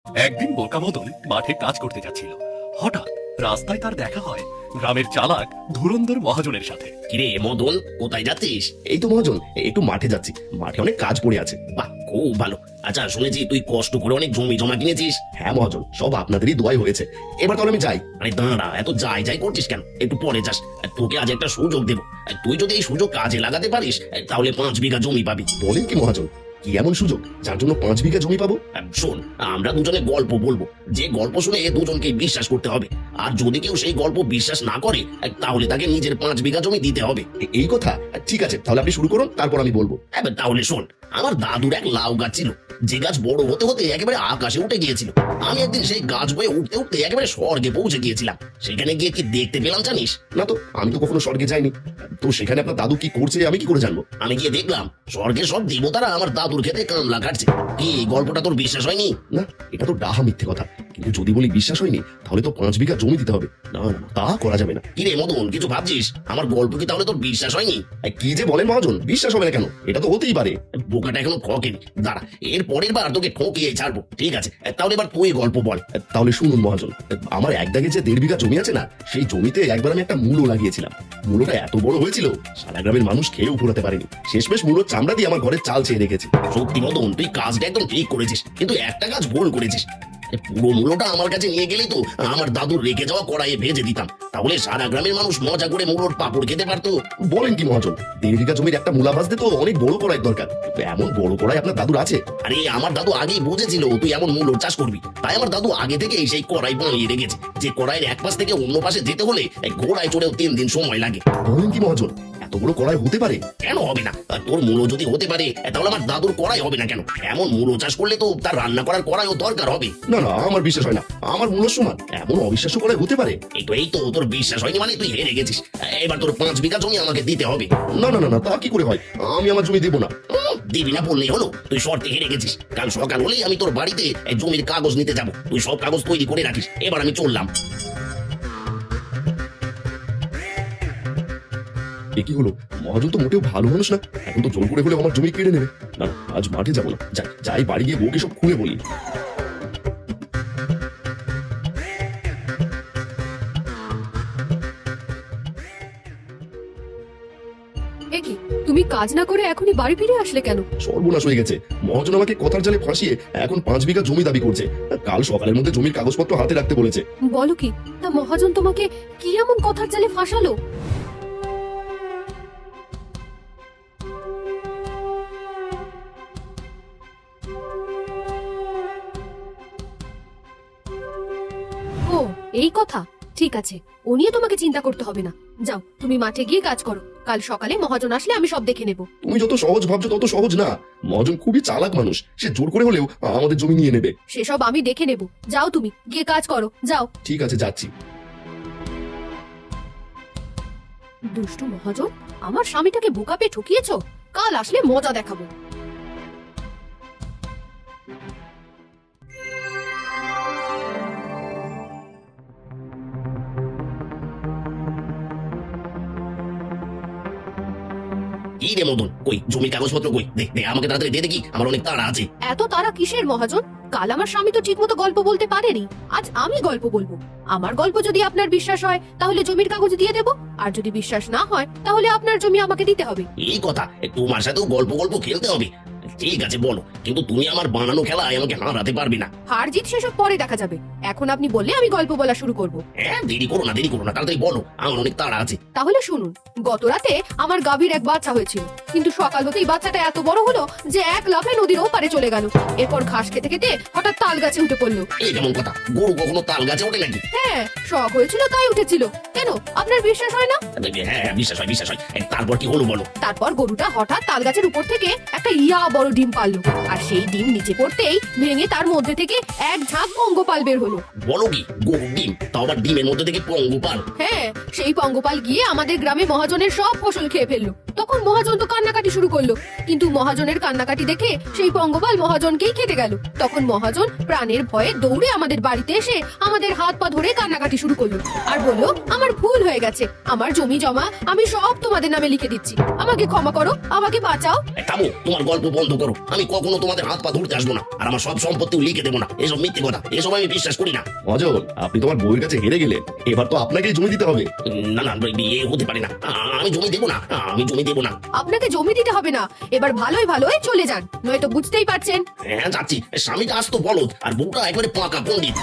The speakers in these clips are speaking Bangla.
একদিন বোকা মদন মাঠে কাজ করতে যাচ্ছিল। হঠাৎ রাস্তায় তার দেখা হয় গ্রামের চালাক ধুরন্ধর মহাজনের সাথে। কিরে মদন, কোথায় যাচ্ছিস? এই তো মহাজন, একটু মাঠে যাচ্ছি, মাঠে অনেক কাজ পড়ে আছে। বাহ, খুব ভালো। আচ্ছা, শুনেছি তুই কষ্ট করে অনেক জমি জমা কিনেছিস। হ্যাঁ মহাজন, সব আপনাদেরই দোয়াই হয়েছে। এবার তাহলে আমি যাই। আরে দাঁড়া, এত যাই যাই করছিস কেন? একটু পরে যাস। তোকে আজ একটা সুযোগ দেবো। তুই যদি এই সুযোগ কাজে লাগাতে পারিস তাহলে 5 বিঘা জমি পাবি। বলেন কি মহাজন, কি এমন সুযোগ যার জন্য 5 বিঘা জমি পাবো? শোন, আমরা দুজনে গল্প বলবো, যে গল্প শুনে দুজনকে বিশ্বাস করতে হবে। আর যদি কেউ সেই গল্প বিশ্বাস না করে তাহলে তাকে নিজের 5 বিঘা জমি দিতে হবে। এই কথা? ঠিক আছে, তাহলে আপনি শুরু করুন, তারপর আমি বলবো। তাহলে শোন, আমার দাদুর এক লাউ গাছ ছিল, যে গাছ বড় হতে হতে একেবারে আকাশে উঠে গিয়েছিল। আমি একদিন সেই গাছ বয়ে উঠতে উঠতে একেবারে স্বর্গে পৌঁছে গিয়েছিলাম। সেখানে গিয়ে কি দেখতে পেলাম জানিস? না তো, আমি তো কখনো স্বর্গে যাইনি। তো সেখানে আপনার দাদু কি করছে আমি কি করে জানবো? আমি গিয়ে দেখলাম স্বর্গের সব দেবতারা আমার দাদুর খেতে কামলা কাটছে। কি এই গল্পটা তোর বিশ্বাস হয়নি? না, এটা তো ডাহা মিথ্যে কথা। কিন্তু যদি বলি বিশ্বাস হয়নি, তাহলে তো 5 বিঘা জমি দিতে হবে। না না না, তা করা যাবে না। কিরে মদন, কিছু ভাবছিস? আমার গল্প কি তাহলে তোর বিশ্বাস হয়নি? কি যে বলেন মহাজন, বিশ্বাস হবে না কেন? এটা তো হতেই পারে। বোকাটা এখনো ঠকেনি। দাঁড়া, এর পরের বার তোকে ঠকিয়ে ছাড়বো। ঠিক আছে, তাহলে এবার তুই গল্প বল। তাহলে শুনুন মহাজন, আমার এক দাগে যে 1.5 বিঘা জমি আছে না, সেই জমিতে একবার আমি একটা মূলো লাগিয়েছিলাম। মূলোটা এত বড় হয়েছিল, সারা গ্রামের মানুষ খেয়েও ফুরাতে পারেনি। শেষমেশ মূলোর চামড়া দিয়ে আমার ঘরের চাল চেয়ে রেখেছি। সত্যি মদন, তুই কাজটা একদম ঠিক করেছিস, কিন্তু একটা কাজ ভুল করেছিস। পুরো মূলোটা আমার কাছে নিয়ে গেলেই তো আমার দাদুর রেখে যাওয়া কড়াইয়ে ভেজে দিতাম, তাহলে সারা গ্রামের মানুষ মজা করে মূলোর পাপড় খেতে পারতো। বলেন কি মহাজন, 1.5 বিঘা জমির একটা মূলা ভাজতে তো অনেক বড় কড়াই দরকার। তো এমন বড় কড়াই আপনার দাদুর আছে? আরে আমার দাদু আগেই বুঝেছিল তুই এমন মূলোর চাষ করবি, তাই আমার দাদু আগে থেকেই সেই কড়াই বানিয়ে রেখেছে, যে কড়াইয়ের এক পাশ থেকে অন্য পাশে যেতে হলে ঘোড়ায় চড়েও 3 দিন সময় লাগে। বলেন কি মহাজন, এত বড় কড়াই হতে পারে? কেন হবে না? তোর মূলো যদি হতে পারে তাহলে আমার দাদুর কড়াই হবে না কেন? এমন মূলো চাষ করলে তো তার রান্না করার কড়াইও দরকার হবে। না না, আমার বিশ্বাস হয় না। আমার মূলোর সমান এমন অবিশ্বাস্য কড়াই হতে পারে? এই তো তোর বিশ্বাস হয়নি মানে তুই হেরে গেছিস। এবার তোর 5 বিঘা জমি আমাকে দিতে হবে। না না না না, তা কি করে হয়? আমি আমার জমি দেবো না। দিবি না বললেই হলো, তুই শর্তে হেরে গেছিস। কাল সকাল হলেই আমি তোর বাড়িতে জমির কাগজ নিতে যাব। তুই সব কাগজ তৈরি করে রাখিস। এবার আমি চললাম। এ কি হলো? মহাজন তো মোটেও ভালো মানুষ না। এখন তো জোর করে হলে আমার জমি কেড়ে নেবে। না, আজ মাঠে যাবো না। যাই বাড়ি গিয়ে বউকে সব খুলে বলি। একি, তুমি কাজ না করে এখনই বাড়ি ফিরে আসলে কেন? সর্বনাশ হয়ে গেছে। মহাজন আমাকে কথার জালে ফাঁসিয়ে এখন 5 বিঘা জমি দাবি করছে। কাল সকালের মধ্যে জমির কাগজপত্র হাতে রাখতে বলেছে। বলো কি? তা মহাজন তোমাকে কি এমন কথার জালে ফাঁসালো? ও, এই কথা। ঠিক আছে, ও নিয়ে তোমাকে চিন্তা করতে হবে না। যাও, তুমি মাঠে গিয়ে কাজ করো। কাল সকালে মহাজন আসলে আমি সব দেখে নেব। তুমি যত সহজ ভাবছো তত সহজ না। মহাজন খুবই চালাক মানুষ, সে জোর করে হলেও আমাদের জমি নিয়ে নেবে। সেসব আমি দেখে নেব। যাও, তুমি গিয়ে কাজ করো, যাও। ঠিক আছে, যাচ্ছি। দুষ্টু মহাজন, আমার স্বামীটাকে বোকা পেয়ে ঠকিয়েছো। কাল আসলে মজা দেখাবো। কি রে মদন, কই জমির কাগজপত্র কই? দে দে, আমাকে তাড়াতাড়ি দে দেখি, আমার অনেক তাড়া আছে। এত তারা কিসের মহাজন? কাল আমার স্বামী তো ঠিকমতো গল্প বলতে পারেনি, আজ আমি গল্প বলবো। আমার গল্প যদি আপনার বিশ্বাস হয় তাহলে জমির কাগজ দিয়ে দেব, আর যদি বিশ্বাস না হয় তাহলে আপনার জমি আমাকে দিতে হবে। এই কথা? তোমার সাথেও গল্প গল্প খেলতে হবে? ঠিক আছে বলো, কিন্তু তুমি আমার বানানো খেলায় আমাকে হারাতে পারবে না। হার জিত সেসব পরে দেখা যাবে। এখন আপনি বললে আমি গল্প বলা শুরু করব। হ্যাঁ, দেরি করো না, দেরি করো না, তাড়াতাড়ি বলো, আমার অনেক তাড়া আছে। তাহলে শুনুন, গত রাতে আমার গাভীর এক বাচ্চা হয়েছিল, কিন্তু সকাল হতেই বাচ্চাটা এত বড় হলো যে এক লাফে নদীর ওপারে চলে গেল। এরপর ঘাস খেতে খেতে হঠাৎ তাল গাছে উঠে পড়লো। এই কেমন কথা? গরু কখনো তাল গাছে ওঠে নাকি? হ্যাঁ, শখ হয়েছিল তাই উঠেছিল। কেন, আপনার বিশ্বাস হয় না? হ্যাঁ হ্যাঁ, বিশ্বাস হয়, বিশ্বাস হয়। তারপর কি হলো বলো? তারপর গরুটা হঠাৎ তাল গাছের উপর থেকে একটা ইয়া বড় ডিম পারলো, আর সেই ডিম নিচে পড়তেই ভেঙে তার মধ্যে থেকে এক ঝাঁক পঙ্গপাল বের হলো। বলো কি, গরুর ডিম? তাও আবার ডিমের মধ্যে থেকে পঙ্গপাল? হ্যাঁ, সেই পঙ্গপাল গিয়ে আমাদের গ্রামে মহাজনের সব ফসল খেয়ে ফেললো। তখন মহাজন তো কান্নাকাটি শুরু করলো, কিন্তু মহাজনের কান্নাকাটি দেখে সেই পঙ্গপাল মহাজনকেই খেতে গেল। তখন মহাজন প্রাণের ভয়ে দৌড়ে আমাদের বাড়িতে এসে আমাদের হাত পা ধরে কান্নাকাটি শুরু করলো, আর বলল আমার ভুল হয়ে গেছে, আমার জমি জমা আমি সব তোমাদের নামে লিখে দিচ্ছি, আমাকে ক্ষমা করো, আমাকে বাঁচাও। থামো, তোমার গল্প বন্ধ করো, আমি কখনো তোমাদের হাত পা ধরতে আসবো না, আর আমার সব সম্পত্তিও লিখে দেবো না। এসব মিথ্যে কথা, এসব আমি বিশ্বাস করি না। মহাজন, আপনি তোমার বউয়ের কাছে হেরে গেলেন, এবার তো আপনাকেই জমি দিতে হবে। না না, বিয়ে হতে পারে না, আমি জমি দেবো না, আমি জমি দেবো না। আপনাকে জমি দিতে হবে না, এবার ভালোই ভালোই চলে যান, নয়তো বুঝতেই পারছেন। হ্যাঁ যাচ্ছি, স্বামীটা আসতো বলদ, আর বউটা একেবারে পাকা পণ্ডিত।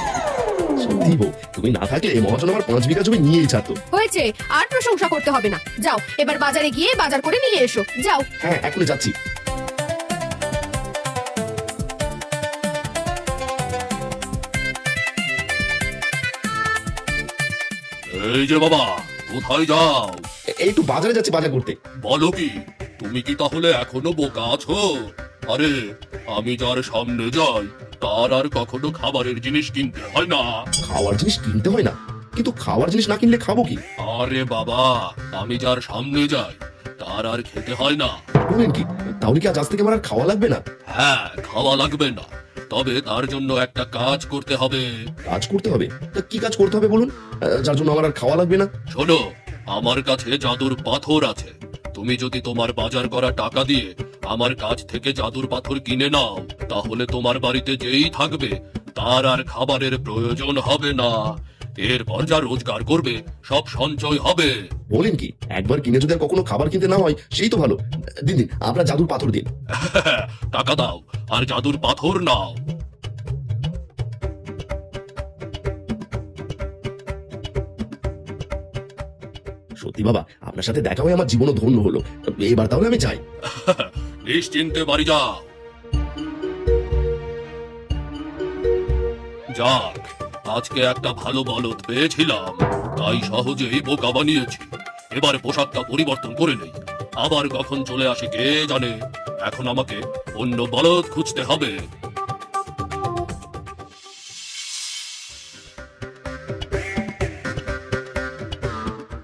সত্যি বউ, তুমি না থাকলে মহাজন আমার 5 বিঘা জমি নিয়েই ছাড়তো। হয়েছে, আর প্রশংসা করতে হবে না। যাও এবার বাজারে গিয়ে বাজার করে নিয়ে এসো, যাও। হ্যাঁ, এখনই যাচ্ছি। এই যে বাবা, কোথায় যাও? এই একটু বাজারে যাচ্ছি বাজার করতে। বলো কি, তুমি কি তাহলে এখনো বোকা আছো? আরে, আমি যার সামনে যাই তার আর কখনো খাবারের জিনিস কিনতে হয় না। খাওয়ার জিনিস কিনতে হয় না? কিন্তু খাওয়ার জিনিস না কিনলে খাবো কি? আরে বাবা, আমি যার সামনে যাই তার আর খেতে হয় না। বলেন কি? তাহলে কি আজ থেকে আমার আর খাওয়া লাগবে না? হ্যাঁ, খাওয়া লাগবে না, তবে তার জন্য একটা কাজ করতে হবে। কাজ করতে হবে? তা কি কাজ করতে হবে বলুন, যার জন্য আমার আর খাওয়া লাগবে না? শোনো, আমার কাছে জাদুর পাথর আছে। তুমি যদি তোমার বাজার করা টাকা দিয়ে আমার কাছ থেকে জাদুর পাথর কিনে নাও, তাহলে তোমার বাড়িতে যেই থাকবে তার আর খাবারের প্রয়োজন হবে না। এরপর যা রোজগার করবে সব সঞ্চয় হবে। বলেন কি? একবার কিনে যদি আর কখনো খাবার কিনতে না হয় সেই তো ভালো। দিন দিন, আপনার জাদুর পাথর দিন। টাকা দাও আর জাদুর পাথর নাও। সত্যি বাবা, আপনার সাথে দেখা হয়ে আমার জীবনও ধন্য হলো। এবার তাহলে আমি চাই। নিশ্চিন্তে বাড়ি যাও। যাক, আজকে একটা ভালো বলদ পেয়েছিলাম, তাই সহজেই বোকা বানিয়েছি। এবার পোশাকটা পরিবর্তন করে নেই, আবার কখন চলে আসে কে জানে। এখন আমাকে অন্য বলদ খুঁজতে হবে।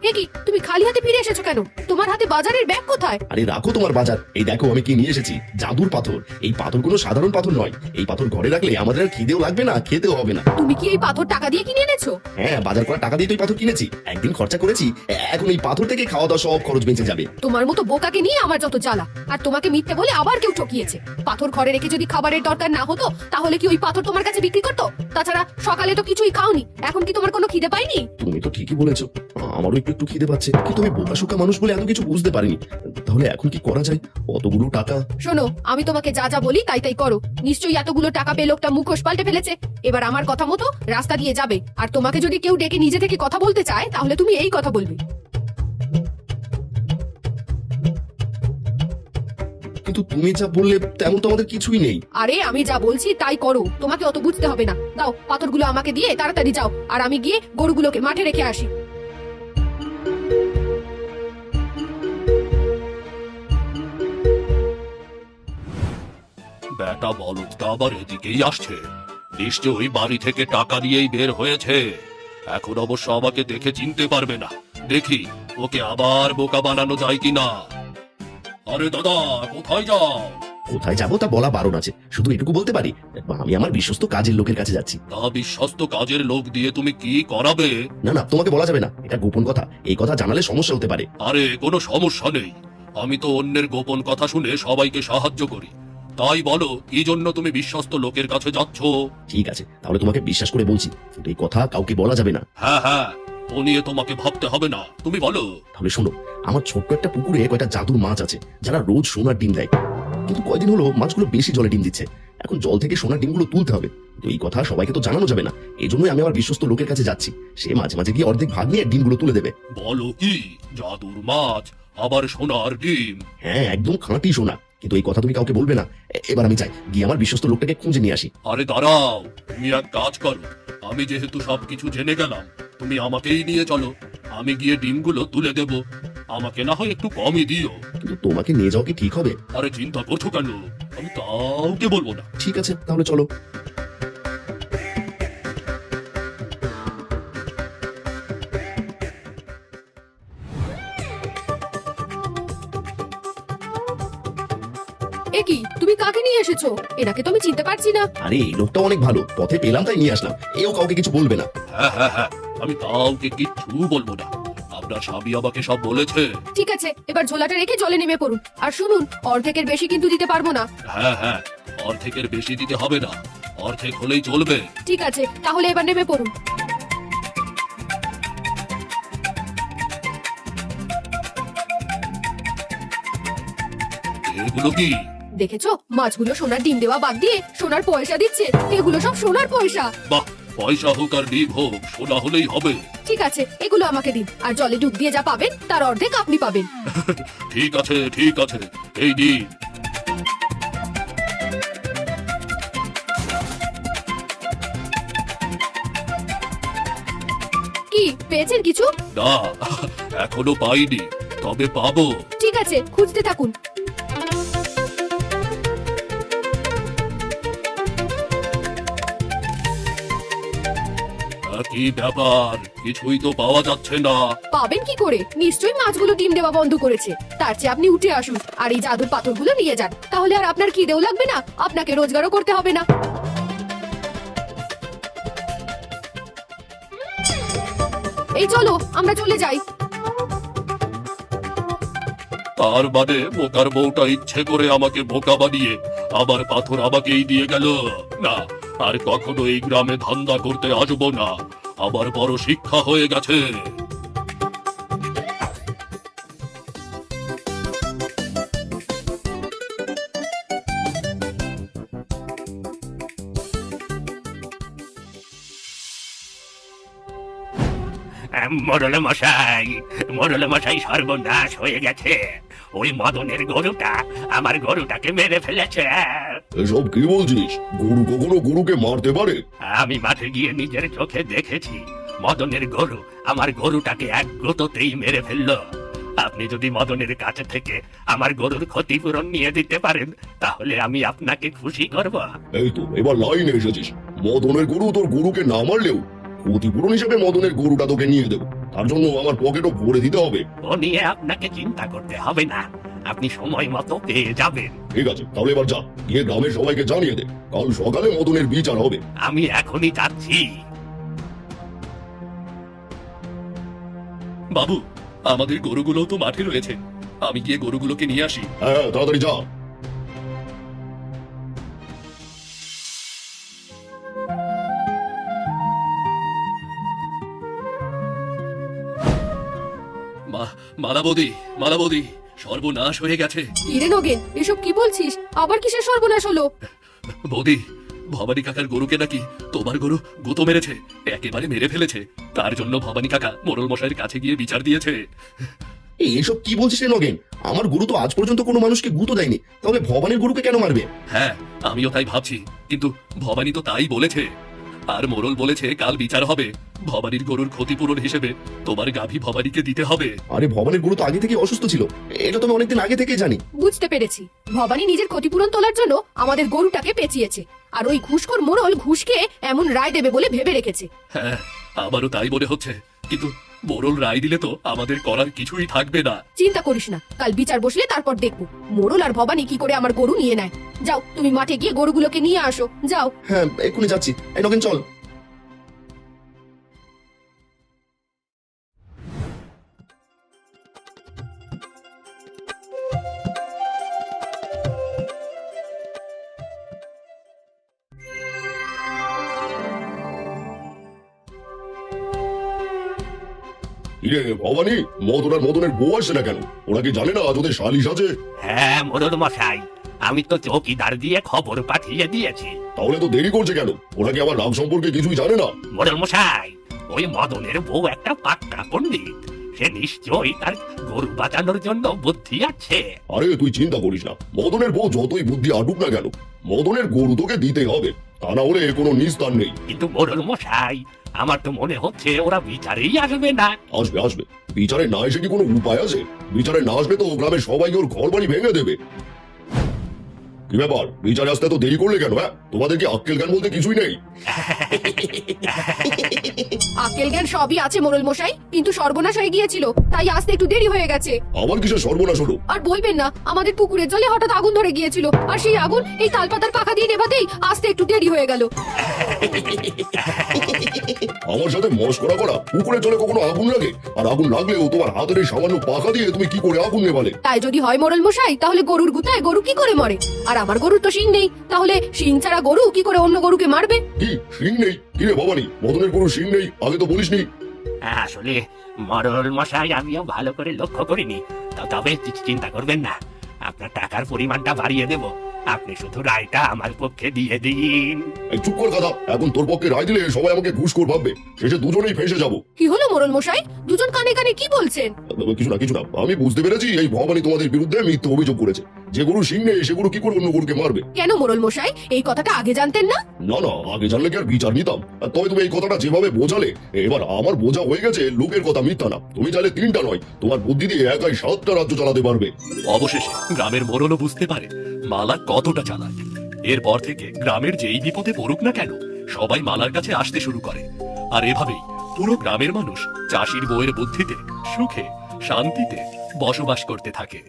এ কি, তুমি খালি হাতে ফিরে এসেছো কেন? তোমার হাতে বাজারের ব্যাগ কোথায়? আরে রাখো তোমার বাজার, এই দেখো আমি কি নিয়ে এসেছি, জাদুর পাথর। এই পাথর কোনো সাধারণ পাথর নয়, এই পাথর ঘরে রাখলে আমাদের আর খিদেও লাগবে না, খেতেও হবে না। তুমি কি এই পাথর টাকা দিয়ে কিনে এনেছো? হ্যাঁ, বাজার করা টাকা দিয়ে তো এই পাথর কিনেছি, একদিন খরচা করেছি, এখন এই পাথর থেকে খাওয়া দাওয়া সব খরচ বেঁচে যাবে। তোমার মতো বোকাকে নিয়ে আমার যত জ্বালা। আর তোমাকে মিথ্যে বলে আবার কেউ ঠকিয়েছে। পাথর ঘরে রেখে যদি খাবারের দরকার না হতো, তাহলে কি ওই পাথর তোমার কাছে বিক্রি করতো? তাছাড়া সকালে তো কিছুই খাওনি, এখন কি তোমার কোনো খিদে পাইনি? তুমি তো ঠিকই বলেছো, আমারও একটু একটু খিদে পাচ্ছে, কিন্তু আমি বোকাশোকা মানুষ বলে এত কিছু বুঝতে পারিনি। তাহলে এখন কি করা যায়? অতগুলো টাকা। শোনো, আমি তোমাকে যা যা বলি তাই তাই করো। নিশ্চয়ই এতগুলো টাকা পেয়ে লোকটা মুখোশ পাল্টে ফেলেছে। এবার আমার কথা মতো রাস্তা দিয়ে যাবে, আর তোমাকে যদি কেউ ডেকে নিজে থেকে কথা বলতে চায়, তাহলে তুমি এই কথা বলবে। কিন্তু তুমি যা বললে তেমন তো আমাদের কিছুই নেই। আরে আমি যা বলছি তাই করো, তোমাকে অত বুঝতে হবে না। দাও পাথরগুলো আমাকে দিয়ে তাড়াতাড়ি যাও, আর আমি গিয়ে গরুগুলোকে মাঠে রেখে আসি। বেটা বলদটা আবার এদিকেই আসছে, নিশ্চয়ই বাড়ি থেকে টাকা নিয়েই বের হয়েছে। এখন অবশ্য আমাকে দেখে চিনতে পারবে না। দেখি ওকে আবার বোকা বানানো যায় কিনা। আরে দাদা, কোথায় যাও? কোথায় যাবো তা বলা বারণ আছে, শুধু এটুকু বলতে পারি আমি আমার বিশ্বস্ত কাজের লোকের কাছে যাচ্ছি। তা বিশ্বস্ত কাজের লোক দিয়ে তুমি কি করাবে? না না, তোমাকে বলা যাবে না, এটা গোপন কথা, এই কথা জানালে সমস্যা হতে পারে। আরে কোনো সমস্যা নেই, আমি তো অন্যের গোপন কথা শুনে সবাইকে সাহায্য করি। তাই বলো, কি জন্য তুমি বিশ্বস্ত লোকের কাছে যাচ্ছ? ঠিক আছে, তাহলে তোমাকে বিশ্বাস করে বলছি, কিন্তু এই কথা কাউকে বলা যাবে না। হ্যাঁ হ্যাঁ, ও নিয়ে তোমাকে ভাবতে হবে না, তুমি বলো। তাহলে শোনো, আমার ছোট্ট একটা পুকুরে কয়টা জাদুর মাছ আছে, যারা রোজ সোনার ডিম দেয়। কিন্তু কয়দিন হলো মাছগুলো বেশি জলে ডিম দিচ্ছে, এখন জল থেকে সোনার ডিমগুলো তুলতে হবে। তো এই কথা সবাইকে তো জানানো যাবে না, এই জন্যই আমি আমার বিশ্বস্ত লোকের কাছে যাচ্ছি। সে মাঝে মাঝে গিয়ে অর্ধেক ভাগ নিয়ে ডিমগুলো তুলে দেবে। বলো কি, জাদুর মাছ আবার সোনার ডিম? হ্যাঁ, একদম খাঁটি সোনা, কিন্তু এই কথা তুমি কাউকে বলবে না। এবার আমি চাই গিয়ে আমার বিশ্বস্ত লোকটাকে খুঁজে নিয়ে আসি। আরে দাঁড়াও, তুমি এক কাজ করো, আমি যেহেতু সবকিছু জেনে গেলাম, তুমি আমাকেই নিয়ে চলো, আমি গিয়ে ডিমগুলো তুলে দেব। আমাকে না হয় একটু কমই দিও। কিন্তু তোমাকে নিয়ে যাও কি ঠিক হবে? আরে চিন্তা করছো কেন, আমি কাউকে বলবো না। ঠিক আছে, তাহলে চলো। এ কি, তুমি কাকে নিয়ে এসেছো? এনাকে তো আমি চিনতে পারছি না। আরে এই লোকটা অনেক ভালো, পথে পেলাম তাই নিয়ে আসলাম, এও কাউকে কিছু বলবে না। হ্যাঁ হ্যাঁ হ্যাঁ, আমি কাউকে কিচ্ছু বলবো না। আপনার আপনার স্বামী আমাকে সব বলেছে। ঠিক আছে, এবার ঝোলাটা রেখে জলে নেমে পড়ুন। আর শুনুন, অর্ধেকের বেশি কিন্তু দিতে পারবো না। হ্যাঁ হ্যাঁ, অর্ধেকের বেশি দিতে হবে না, অর্ধেক হলেই চলবে। ঠিক আছে, তাহলে এবার নেমে পড়ুন। এগুলো কি? দেখেছো, মাছগুলো সোনার ডিম দেওয়া বাদ দিয়ে সোনার পয়সা দিচ্ছে। এগুলো সব সোনার পয়সা। বাহ, পয়সা হোক আর ডিম হোক, সোনা হলেই হবে। ঠিক আছে, এগুলো আমাকে দিন। আর জলে ডুব দিয়ে যা পাবেন তার অর্ধেক আপনি পাবেন। ঠিক আছে ঠিক আছে, এই দিন। কি পেয়েছেন কিছু? না, এখনো পাইনি, তবে পাবো। ঠিক আছে, খুঁজতে থাকুন। কি ব্যাপার, কিছুই তো পাওয়া যাচ্ছে না। পাবেন কি করে? নিশ্চয়ই মাছগুলো ডিম দেওয়া বন্ধ করেছে। তার চেয়ে আপনি উঠে আসুন আর এই জাদুর পাথরগুলো নিয়ে যান। তাহলে আর আপনার খিদেও লাগবে না, আপনাকে রোজগারও করতে হবে না। এই চলো, আমরা চলে যাই। তার মানে বোকার বউটা ইচ্ছে করে আমাকে বোকা বানিয়ে আবার পাথর আমাকেই দিয়ে গেল। না, আর কখনো এই গ্রামে ধান্দা করতে আসবো না, আমার বড় শিক্ষা হয়ে গেছে। মোড়ল মশাই সর্বনাশ হয়ে গেছে। ওই মদনের গরুটা আমার গরুটাকে মেরে ফেলেছে। এসব কি বলছিস? গরু কখনো গরুকে মারতে পারে? আমি মাঠে গিয়ে নিজের চোখে দেখেছি, মদনের গরু আমার গরুটাকে এক গুঁতোতেই মেরে ফেললো। আপনি যদি মদনের কাছে থেকে আমার গরুর ক্ষতিপূরণ নিয়ে দিতে পারেন, তাহলে আমি আপনাকে খুশি করব। এই তো এবার লাইনে এসেছিস। মদনের গরু তোর গরুকে না মারলেও ক্ষতিপূরণ হিসেবে মদনের গরুটা তোকে নিয়ে দেবো। তার জন্য আমার পকেটও ভরে দিতে হবে। ও নিয়ে আপনাকে চিন্তা করতে হবে না, আপনি সময় মতো পেয়ে যাবেন। ঠিক আছে, তাহলে এবার যা, গিয়ে গ্রামের সবাইকে জানিয়ে দে কাল সকালে মদনের বিচার হবে। আমি এখনই যাচ্ছি। বাবু, আমাদের গরুগুলো তো মাঠে রয়েছে, আমি গিয়ে গরুগুলোকে নিয়ে আসি। হ্যাঁ, তাড়াতাড়ি যা। মালাবদি, সর্বনাশ হয়ে গেছে। কিরে নগেন, এসব কি বলছিস? আবার কিসের সর্বনাশ হলো? বৌদি, ভবানী কাকার গরুকে নাকি তোমার গরু গুঁতো মেরেছে, একেবারে মেরে ফেলেছে। তার জন্য ভবানী কাকা মোড়ল মশাইয়ের কাছে গিয়ে বিচার দিয়েছে। এসব কি বলছিস রে নগেন? আমার গরু তো আজ পর্যন্ত কোনো মানুষকে গুঁতো দেয়নি, তাহলে ভবানীর গরুকে কেন মারবে? হ্যাঁ, আমিও তাই ভাবছি, কিন্তু ভবানী তো তাই বলেছে। আর মোড়ল বলেছে কাল বিচার হবে, ভবানীর গরুর ক্ষতিপূরণ হিসেবে তোমার গাভী ভবানীকে দিতে হবে। আরে ভবানীর গরু তো আগে থেকে অসুস্থ ছিল, এটা তো আমি অনেকদিন আগে থেকেই জানি। বুঝতে পেরেছি, ভবানী নিজের ক্ষতিপূরণ তোলার জন্য আমাদের গরুটাকে পেঁচিয়েছে। আর ওই ঘুষখোর মোড়ল ঘুষকে এমন রায় দেবে বলে ভেবে রেখেছে। হ্যাঁ, আমারও তাই মনে হচ্ছে, কিন্তু মোড়ল রায় দিলে তো আমাদের করার কিছুই থাকবে না। চিন্তা করিস না, কাল বিচার বসলে তারপর দেখবো মোড়ল আর ভবানী কি করে আমার গরু নিয়ে নেয়। যাও, তুমি মাঠে গিয়ে গরুগুলোকে নিয়ে আসো, যাও। হ্যাঁ, এক্ষুনি যাচ্ছি। এই নগেন চল। ইরে ভবানী, মদন আর মদনের বউ আসছে না কেন? ওরা কি জানে না আজ ওদের সালিশ আছে? হ্যাঁ মোড়ল মশাই, আমি তো চৌকিদার দিয়ে খবর পাঠিয়ে দিয়েছি। তাহলে তো দেরি করছে কেন? ওরা কি আমার রাগ সম্পর্কে কিছুই জানে না? মোড়ল মশাই, ওই মদনের বউ একটা পাক্কা পণ্ডিত, সে নিশ্চয়ই তার গরু বাঁচানোর জন্য বুদ্ধি আছে। আরে তুই চিন্তা করিস না, মদনের বউ যতই বুদ্ধি আটুক না কেন, মদনের গরু তোকে দিতে হবে, তা না হলে কোনো নিস্তার নেই। কিন্তু মোড়ল মশাই, আমার তো মনে হচ্ছে ওরা বিচারেই আসবে না। আসবে আসবে, বিচারে না এসে কি কোনো উপায় আছে? বিচারে না আসবে তো গ্রামের সবাই ওর ঘর বাড়ি ভেঙে দেবে। কি ব্যাপার, বিচারে আসতে তো দেরি করলে কেন? তোমাদের কি আক্কেল জ্ঞান বলতে কিছুই নেই? আক্কেল জ্ঞান সবই আছে মোড়ল মশাই, কিন্তু সর্বনাশ হয়ে গিয়েছিল, তাই আসতে একটু দেরি হয়ে গেছে। আমার কিসের সর্বনাশ হলো? আর বলবেন না, আমাদের পুকুরের জলে হঠাৎ আগুন ধরে গিয়েছিল, আর সেই আগুন এই তালপাতার পাখা দিয়ে নেভাতেই আসতে একটু দেরি হয়ে গেল। আমার সাথে মস্করা করা? পুকুরের জলে কখনো আগুন লাগে? আর আগুন লাগলেও তোমার হাতের এই সামান্য পাখা দিয়ে তুমি কি করে আগুন নেভালে? তাই যদি হয় মোড়ল মশাই, তাহলে গরুর গুতায় গরু কি করে মরে? আর আমার গরুর তো শিং নেই, তাহলে শিং ছাড়া গরু কি করে অন্য গরুকে মারবে? কি শিং নেই? কি রে ভবানী, মদনের কোনো শিং নেই? আগে তো বলিসনি। আসলে মরল মশাই আমিও ভালো করে লক্ষ্য করিনি। তবে চিন্তা করবেন না, আপনার টাকার পরিমাণটা বাড়িয়ে দেব। আপনি শুধু রায়টা আমার পক্ষে দিয়ে দিন। এই চুপ কর কথা, এখন তোর পক্ষে রায় দিলে সবাই আমাকে ঘুষখোর ভাববে, শেষে দুজনেই ফেঁসে যাবো। কি হলো মোড়ল মশাই, দুজন কানে কানে কি বলছেন? কিছু না কিছু না, আমি বুঝতে পেরেছি এই ভবানী তোমাদের বিরুদ্ধে মিথ্যে অভিযোগ করেছে। যে গরু শিং নেই সে গরু কি করে অন্য গরুকে মারবে? কেন মোড়ল মশাই, এই কথাটা আগে জানতেন না? না না, আগে জানলে কি আর বিচার নিতাম? আর তবে তুমি এই কথাটা যেভাবে বোঝালে, এবার আমার বোঝা হয়ে গেছে লোকের কথা মিথ্যা না। তুমি চাইলে 3টা নয়, তোমার বুদ্ধি দিয়ে একাই 7টা রাজ্য চালাতে পারবে। অবশেষে গ্রামের মোড়লও বুঝতে পারে মালা কতটা চালাক। এরপর থেকে গ্রামের যেই বিপদে পড়ুক না কেন, সবাই মালার কাছে আসতে শুরু করে। আর এভাবেই পুরো গ্রামের মানুষ চাষির বউয়ের বুদ্ধিতে সুখে শান্তিতে বসবাস করতে থাকে।